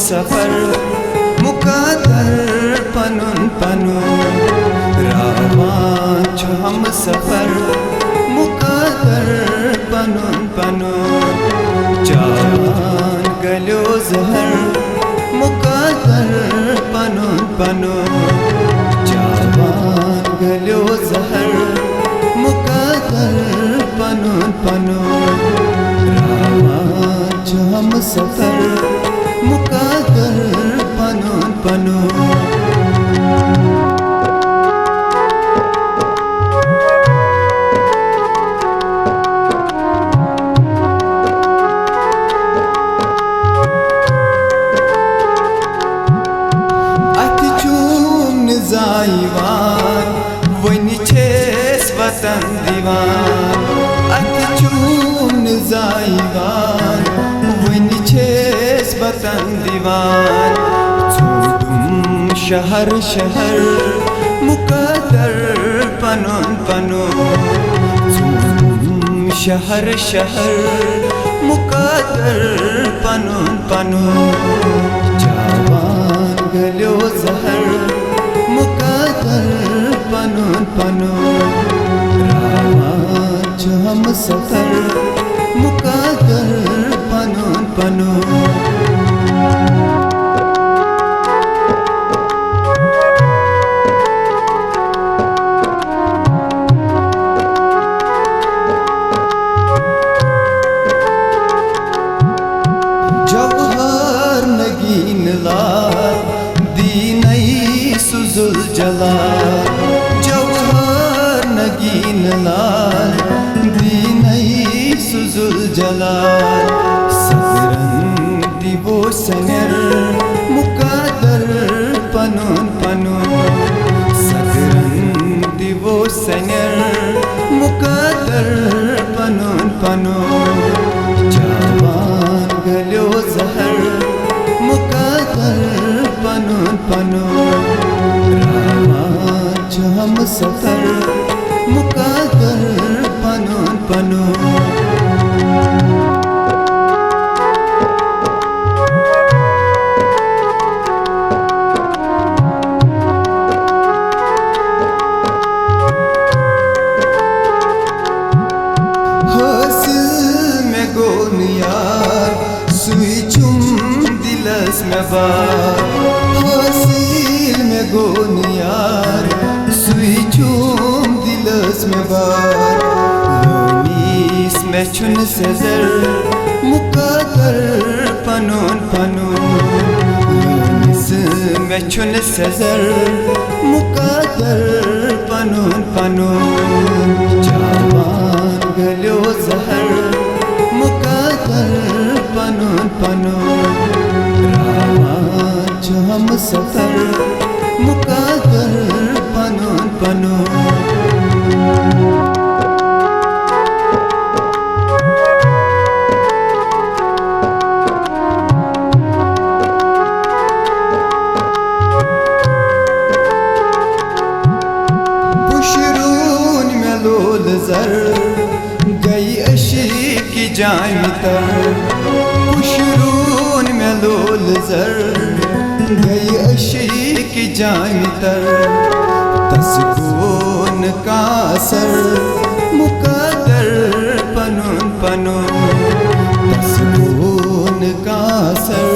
सफर मुकादर पनुन पनु रावां छु हम सफर मुकादर पनुन पनु जान गलो जहर मुकादर पनुन पनु जान गलो जहर मुकादर पनुन पनु रावां छु हम सफर मुकादर पनुन पनु वनी छेस वतन दीवान अतचून जाइवान वनी छेस वतन दीवान चूदुम शहर शहर मुकादर पनुन पनु चूदुम शहर शहर मुकादर पनुन पनु जावान गलो जहर मुकादर पनुन पनु रावां छु हम सफर मुकादर पनुन पनु जौहर नगीन लाल दीनई सुजुल जलाल जौहर नगीन लाल दीनई सुजुल जलाल सदरन दिवो सनर मुकादर पनुन पनु सदरन दिवो सनर मुकादर पनुन पनु जावान गलो जहर मुकादर पनुन पनु रावां छु हम सफर मुकादर पनुन पनु हासिल में गोन यार सुई चुम दिलस में बार हासिल में गोन यार सुई चुम दिलस में बार लोनीस में चुन सजर मुकादर पनुन पनु लोनीस में चुन सजर मुकादर पनुन पनु जावान गलो जहर मुकादर पनुन पनु रावां छु हम सफर मुकादर पनुन पनु पुशरून में लोल जर गई अशी की जान तर पुशरून में लोल जर गई अशी की जान तर तस्कून का असर मुकादर पनुन पनु तस्कून का असर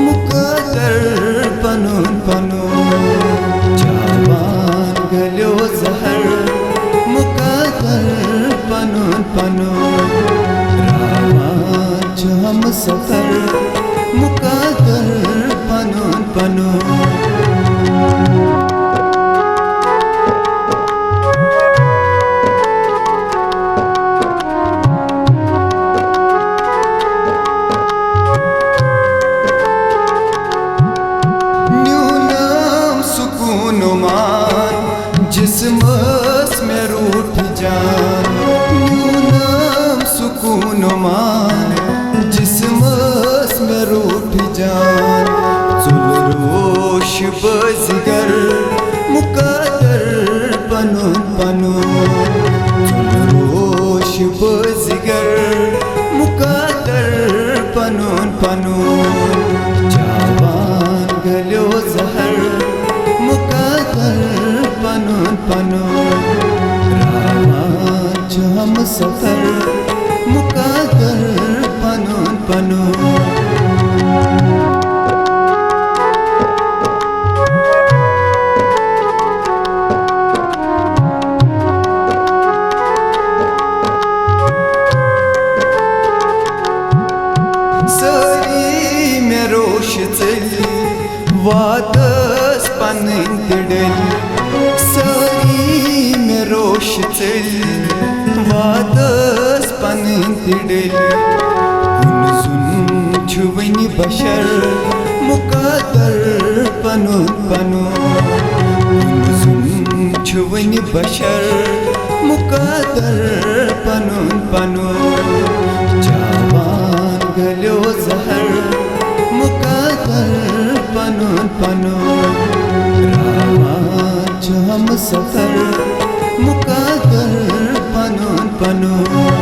मुकादर पनुन पनु जावान गलो जहर मुकादर पनुन पनु रावां छु हम सफर मुकादर पनुन पनु न्यूनम सुकून मान जिस्मस में रूठ जान न्यूनम सुकून मान जिस्मस में रूठ जान चुलरोश बजगर मुकादर पनुन पनु चुलरोश बजगर मुकादर पनुन पनु हम सफर मुकादर पनुन पनुन वादस पनन तिडल सारी में रोश चल वादस पनन तिडल कुन सुन छुवनी बशर मुकादर पनुन पनुन कुन सुन छुवनी बशर मुकादर पनुन पनुन जवान गलो जहर मुकादर पनुन पनुन राज हम सफर मुकादर पनुन पनुन